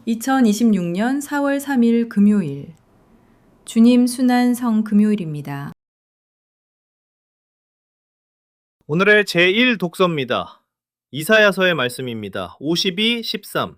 2026년 4월 3일 금요일, 주님 순환 성 금요일입니다. 오늘의 제1 독서입니다. 이사야서의 말씀입니다. 52, 13.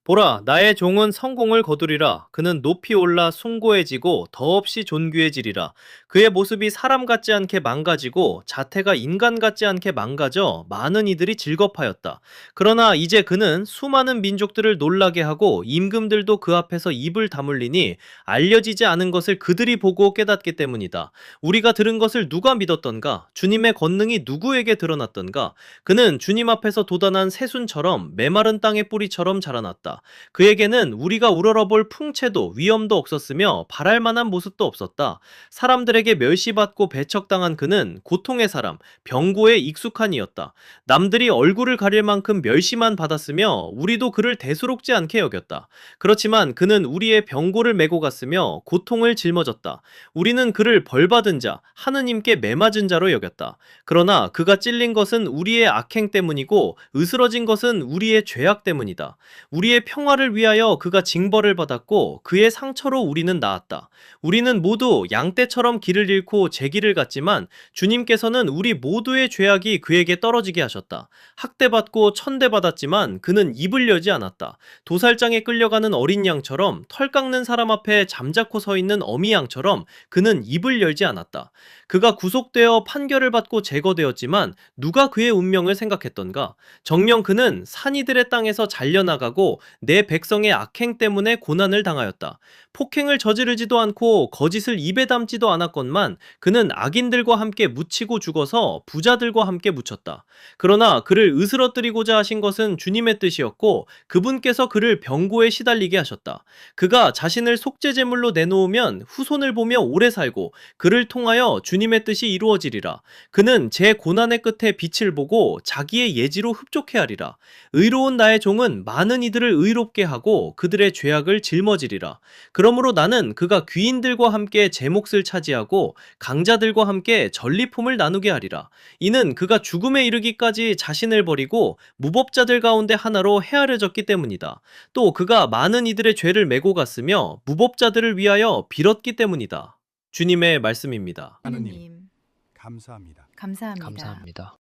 보라, 나의 종은 성공을 거두리라. 그는 높이 올라 숭고해지고 더없이 존귀해지리라. 그의 모습이 사람 같지 않게 망가지고 자태가 인간 같지 않게 망가져 많은 이들이 즐겁하였다. 그러나 이제 그는 수많은 민족들을 놀라게 하고 임금들도 그 앞에서 입을 다물리니 알려지지 않은 것을 그들이 보고 깨닫기 때문이다. 우리가 들은 것을 누가 믿었던가? 주님의 권능이 누구에게 드러났던가? 그는 주님 앞에서 돋아난 새순처럼 메마른 땅의 뿌리처럼 자라났다. 그에게는 우리가 우러러볼 풍채도 위엄도 없었으며 바랄 만한 모습도 없었다. 사람들에게 멸시받고 배척당한 그는 고통의 사람, 병고에 익숙한 이였다. 남들이 얼굴을 가릴 만큼 멸시만 받았으며 우리도 그를 대수롭지 않게 여겼다. 그렇지만 그는 우리의 병고를 메고 갔으며 고통을 짊어졌다. 우리는 그를 벌받은 자, 하느님께 매맞은 자로 여겼다. 그러나 그가 찔린 것은 우리의 악행 때문이고 으스러진 것은 우리의 죄악 때문이다. 우리의 평화를 위하여 그가 징벌을 받았고 그의 상처로 우리는 나았다. 우리는 모두 양떼처럼 길을 잃고 제 길을 갔지만 주님께서는 우리 모두의 죄악이 그에게 떨어지게 하셨다. 학대받고 천대받았지만 그는 입을 열지 않았다. 도살장에 끌려가는 어린 양처럼 털 깎는 사람 앞에 잠자코 서 있는 어미 양처럼 그는 입을 열지 않았다. 그가 구속되어 판결을 받고 제거되었지만 누가 그의 운명을 생각했던가? 정녕 그는 산이들의 땅에서 잘려나가고 내 백성의 악행 때문에 고난을 당하였다. 폭행을 저지르지도 않고 거짓을 입에 담지도 않았건만 그는 악인들과 함께 묻히고 죽어서 부자들과 함께 묻혔다. 그러나 그를 으스러뜨리고자 하신 것은 주님의 뜻이었고 그분께서 그를 병고에 시달리게 하셨다. 그가 자신을 속죄제물로 내놓으면 후손을 보며 오래 살고 그를 통하여 주님의 뜻이 이루어지리라. 그는 제 고난의 끝에 빛을 보고 자기의 예지로 흡족해 하리라. 의로운 나의 종은 많은 이들을 의롭게 하고 그들의 죄악을 짊어지리라. 그러므로 나는 그가 귀인들과 함께 제 몫을 차지하고 강자들과 함께 전리품을 나누게 하리라. 이는 그가 죽음에 이르기까지 자신을 버리고 무법자들 가운데 하나로 헤아려졌기 때문이다. 또 그가 많은 이들의 죄를 메고 갔으며 무법자들을 위하여 빌었기 때문이다. 주님의 말씀입니다. 하느님, 감사합니다. 감사합니다.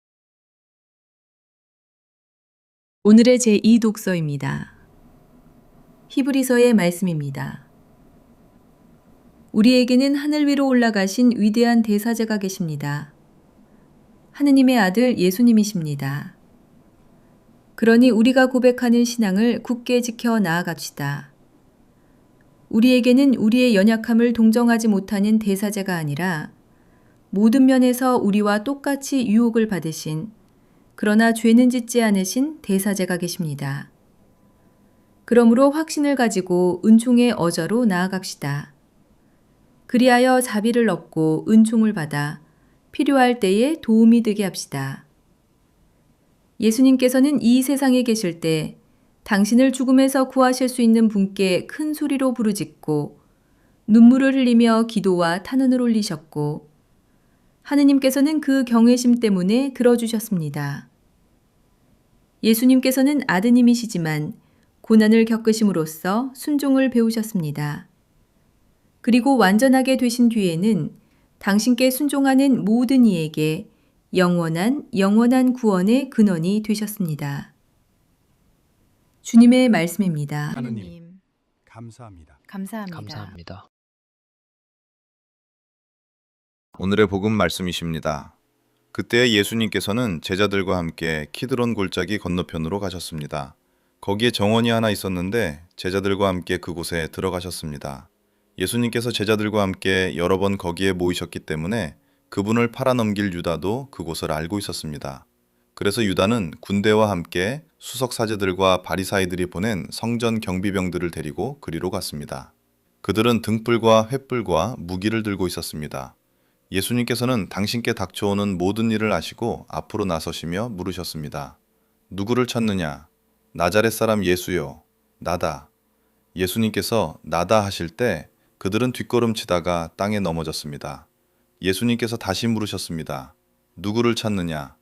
오늘의 제2 독서입니다. 히브리서의 말씀입니다. 우리에게는 하늘 위로 올라가신 위대한 대사제가 계십니다. 하느님의 아들 예수님이십니다. 그러니 우리가 고백하는 신앙을 굳게 지켜 나아갑시다. 우리에게는 우리의 연약함을 동정하지 못하는 대사제가 아니라 모든 면에서 우리와 똑같이 유혹을 받으신 그러나 죄는 짓지 않으신 대사제가 계십니다. 그러므로 확신을 가지고 은총의 어저로 나아갑시다. 그리하여 자비를 얻고 은총을 받아 필요할 때에 도움이 되게 합시다. 예수님께서는 이 세상에 계실 때 당신을 죽음에서 구하실 수 있는 분께 큰 소리로 부르짖고 눈물을 흘리며 기도와 탄원을 올리셨고 하느님께서는 그 경외심 때문에 들어주셨습니다. 예수님께서는 아드님이시지만 고난을 겪으심으로써 순종을 배우셨습니다. 그리고 완전하게 되신 뒤에는 당신께 순종하는 모든 이에게 영원한 구원의 근원이 되셨습니다. 주님의 말씀입니다. 하느님, 감사합니다. 오늘의 복음 말씀이십니다. 그때 예수님께서는 제자들과 함께 키드론 골짜기 건너편으로 가셨습니다. 거기에 정원이 하나 있었는데 제자들과 함께 그곳에 들어가셨습니다. 예수님께서 제자들과 함께 여러 번 거기에 모이셨기 때문에 그분을 팔아넘길 유다도 그곳을 알고 있었습니다. 그래서 유다는 군대와 함께 수석 사제들과 바리사이들이 보낸 성전 경비병들을 데리고 그리로 갔습니다. 그들은 등불과 횃불과 무기를 들고 있었습니다. 예수님께서는 당신께 닥쳐오는 모든 일을 아시고 앞으로 나서시며 물으셨습니다. 누구를 찾느냐? 나자렛 사람 예수요. 나다. 예수님께서 나다 하실 때 그들은 뒷걸음치다가 땅에 넘어졌습니다. 예수님께서 다시 물으셨습니다. 누구를 찾느냐?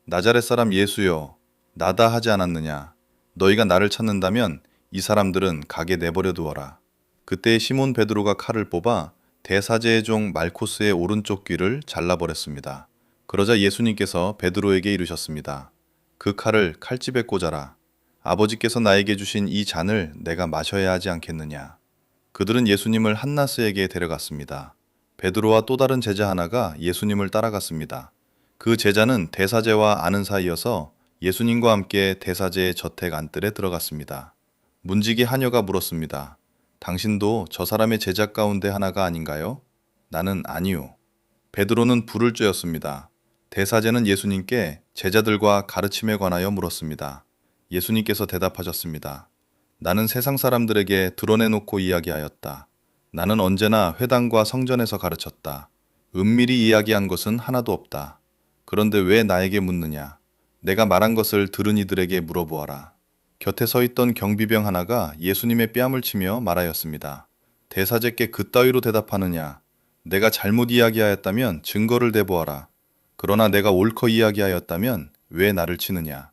나자렛 사람 예수요. 나다 하지 않았느냐? 너희가 나를 찾는다면 이 사람들은 가게 내버려 두어라. 그때 시몬 베드로가 칼을 뽑아 대사제의 종 말코스의 오른쪽 귀를 잘라버렸습니다. 그러자 예수님께서 베드로에게 이르셨습니다. 그 칼을 칼집에 꽂아라. 아버지께서 나에게 주신 이 잔을 내가 마셔야 하지 않겠느냐. 그들은 예수님을 한나스에게 데려갔습니다. 베드로와 또 다른 제자 하나가 예수님을 따라갔습니다. 그 제자는 대사제와 아는 사이여서 예수님과 함께 대사제의 저택 안뜰에 들어갔습니다. 문지기 하녀가 물었습니다. 당신도 저 사람의 제자 가운데 하나가 아닌가요? 나는 아니요. 베드로는 불을 쬐었습니다. 대사제는 예수님께 제자들과 가르침에 관하여 물었습니다. 예수님께서 대답하셨습니다. 나는 세상 사람들에게 드러내놓고 이야기하였다. 나는 언제나 회당과 성전에서 가르쳤다. 은밀히 이야기한 것은 하나도 없다. 그런데 왜 나에게 묻느냐? 내가 말한 것을 들은 이들에게 물어보아라. 곁에 서 있던 경비병 하나가 예수님의 뺨을 치며 말하였습니다. 대사제께 그따위로 대답하느냐? 내가 잘못 이야기하였다면 증거를 대보아라. 그러나 내가 옳고 이야기하였다면 왜 나를 치느냐?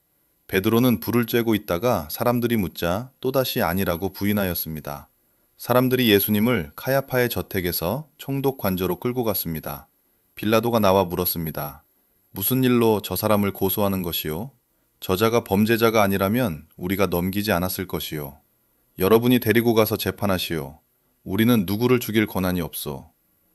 베드로는 불을 쬐고 있다가 사람들이 묻자 또다시 아니라고 부인하였습니다. 사람들이 예수님을 카야파의 저택에서 총독 관저로 끌고 갔습니다. 빌라도가 나와 물었습니다. 무슨 일로 저 사람을 고소하는 것이요? 저자가 범죄자가 아니라면 우리가 넘기지 않았을 것이요. 여러분이 데리고 가서 재판하시오. 우리는 누구를 죽일 권한이 없소.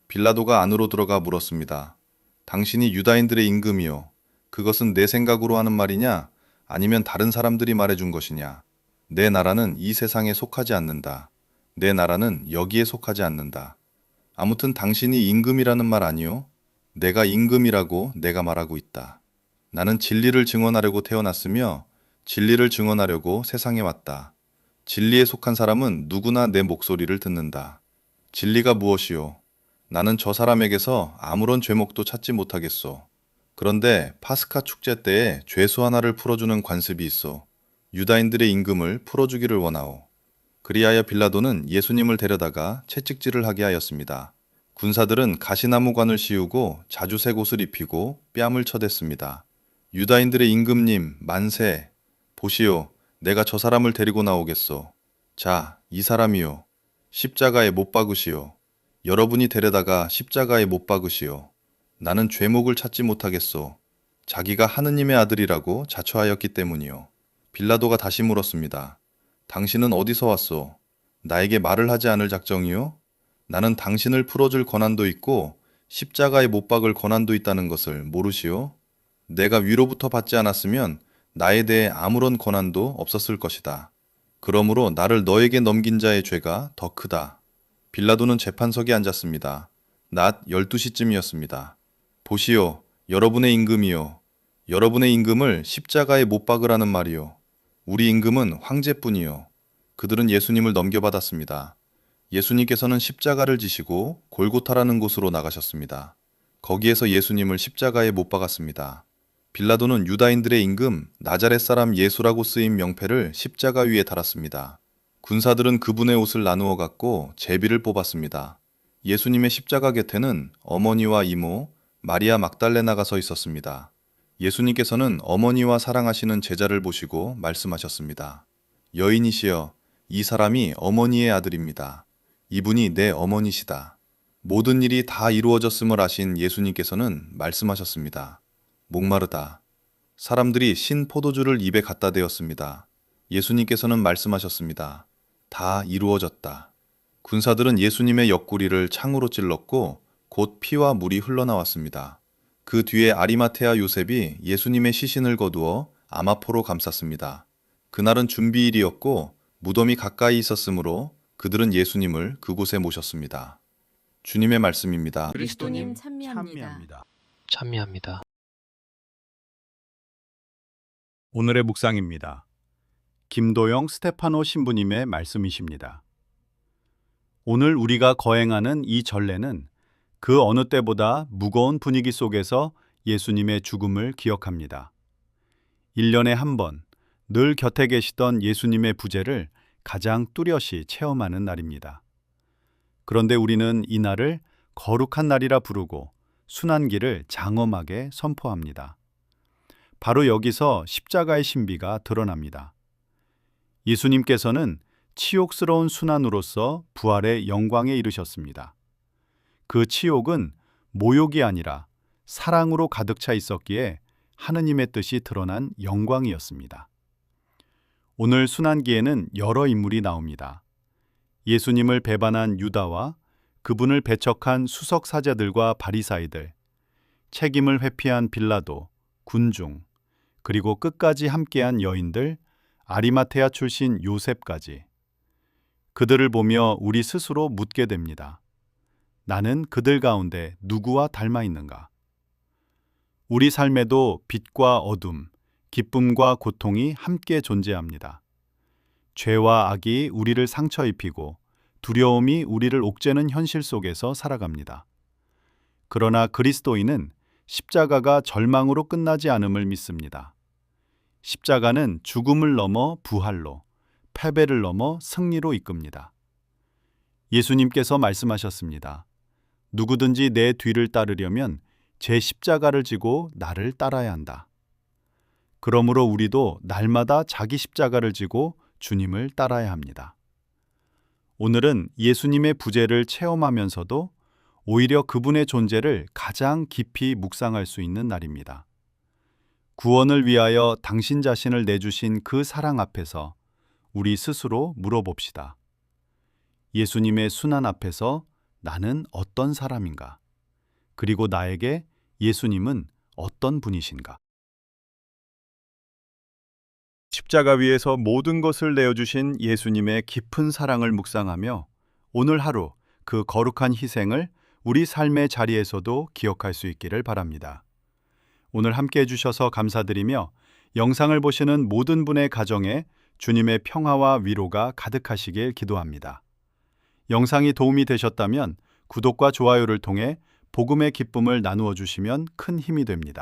빌라도가 안으로 들어가 물었습니다. 당신이 유다인들의 임금이요. 그것은 내 생각으로 하는 말이냐? 아니면 다른 사람들이 말해준 것이냐? 내 나라는 이 세상에 속하지 않는다. 내 나라는 여기에 속하지 않는다. 아무튼 당신이 임금이라는 말 아니요? 내가 임금이라고 내가 말하고 있다. 나는 진리를 증언하려고 태어났으며 진리를 증언하려고 세상에 왔다. 진리에 속한 사람은 누구나 내 목소리를 듣는다. 진리가 무엇이요? 나는 저 사람에게서 아무런 죄목도 찾지 못하겠소. 그런데 파스카 축제 때에 죄수 하나를 풀어주는 관습이 있어. 유다인들의 임금을 풀어주기를 원하오. 그리하여 빌라도는 예수님을 데려다가 채찍질을 하게 하였습니다. 군사들은 가시나무관을 씌우고 자주색 옷을 입히고 뺨을 쳐댔습니다. 유다인들의 임금님 만세. 보시오, 내가 저 사람을 데리고 나오겠소. 자, 이 사람이요. 십자가에 못 박으시오. 여러분이 데려다가 십자가에 못 박으시오. 나는 죄목을 찾지 못하겠소. 자기가 하느님의 아들이라고 자처하였기 때문이요. 빌라도가 다시 물었습니다. 당신은 어디서 왔소? 나에게 말을 하지 않을 작정이요? 나는 당신을 풀어줄 권한도 있고 십자가에 못 박을 권한도 있다는 것을 모르시오? 내가 위로부터 받지 않았으면 나에 대해 아무런 권한도 없었을 것이다. 그러므로 나를 너에게 넘긴 자의 죄가 더 크다. 빌라도는 재판석에 앉았습니다. 낮 12시쯤이었습니다. 보시오, 여러분의 임금이요. 여러분의 임금을 십자가에 못 박으라는 말이요. 우리 임금은 황제뿐이요. 그들은 예수님을 넘겨받았습니다. 예수님께서는 십자가를 지시고 골고타라는 곳으로 나가셨습니다. 거기에서 예수님을 십자가에 못 박았습니다. 빌라도는 유다인들의 임금 나자렛 사람 예수라고 쓰인 명패를 십자가 위에 달았습니다. 군사들은 그분의 옷을 나누어 갖고 제비를 뽑았습니다. 예수님의 십자가 곁에는 어머니와 이모 마리아 막달레나가 서 있었습니다. 예수님께서는 어머니와 사랑하시는 제자를 보시고 말씀하셨습니다. 여인이시여, 이 사람이 어머니의 아들입니다. 이분이 내 어머니시다. 모든 일이 다 이루어졌음을 아신 예수님께서는 말씀하셨습니다. 목마르다. 사람들이 신 포도주를 입에 갖다 대었습니다. 예수님께서는 말씀하셨습니다. 다 이루어졌다. 군사들은 예수님의 옆구리를 창으로 찔렀고 곧 피와 물이 흘러나왔습니다. 그 뒤에 아리마테아 요셉이 예수님의 시신을 거두어 아마포로 감쌌습니다. 그날은 준비일이었고 무덤이 가까이 있었으므로 그들은 예수님을 그곳에 모셨습니다. 주님의 말씀입니다. 그리스도님 참미합니다. 찬미합니다. 오늘의 묵상입니다. 김도영 스테파노 신부님의 말씀이십니다. 오늘 우리가 거행하는 이 전례는 그 어느 때보다 무거운 분위기 속에서 예수님의 죽음을 기억합니다. 1년에 한 번 늘 곁에 계시던 예수님의 부재를 가장 뚜렷이 체험하는 날입니다. 그런데 우리는 이 날을 거룩한 날이라 부르고 순환기를 장엄하게 선포합니다. 바로 여기서 십자가의 신비가 드러납니다. 예수님께서는 치욕스러운 순환으로서 부활의 영광에 이르셨습니다. 그 치욕은 모욕이 아니라 사랑으로 가득 차 있었기에 하느님의 뜻이 드러난 영광이었습니다. 오늘 순환기에는 여러 인물이 나옵니다. 예수님을 배반한 유다와 그분을 배척한 수석 사제들과 바리사이들, 책임을 회피한 빌라도, 군중, 그리고 끝까지 함께한 여인들, 아리마테아 출신 요셉까지. 그들을 보며 우리 스스로 묻게 됩니다. 나는 그들 가운데 누구와 닮아 있는가? 우리 삶에도 빛과 어둠, 기쁨과 고통이 함께 존재합니다. 죄와 악이 우리를 상처 입히고 두려움이 우리를 옥죄는 현실 속에서 살아갑니다. 그러나 그리스도인은 십자가가 절망으로 끝나지 않음을 믿습니다. 십자가는 죽음을 넘어 부활로, 패배를 넘어 승리로 이끕니다. 예수님께서 말씀하셨습니다. 누구든지 내 뒤를 따르려면 제 십자가를 지고 나를 따라야 한다. 그러므로 우리도 날마다 자기 십자가를 지고 주님을 따라야 합니다. 오늘은 예수님의 부재를 체험하면서도 오히려 그분의 존재를 가장 깊이 묵상할 수 있는 날입니다. 구원을 위하여 당신 자신을 내주신 그 사랑 앞에서 우리 스스로 물어봅시다. 예수님의 순환 앞에서 나는 어떤 사람인가? 그리고 나에게 예수님은 어떤 분이신가? 십자가 위에서 모든 것을 내어주신 예수님의 깊은 사랑을 묵상하며 오늘 하루 그 거룩한 희생을 우리 삶의 자리에서도 기억할 수 있기를 바랍니다. 오늘 함께 해주셔서 감사드리며 영상을 보시는 모든 분의 가정에 주님의 평화와 위로가 가득하시길 기도합니다. 영상이 도움이 되셨다면 구독과 좋아요를 통해 복음의 기쁨을 나누어 주시면 큰 힘이 됩니다.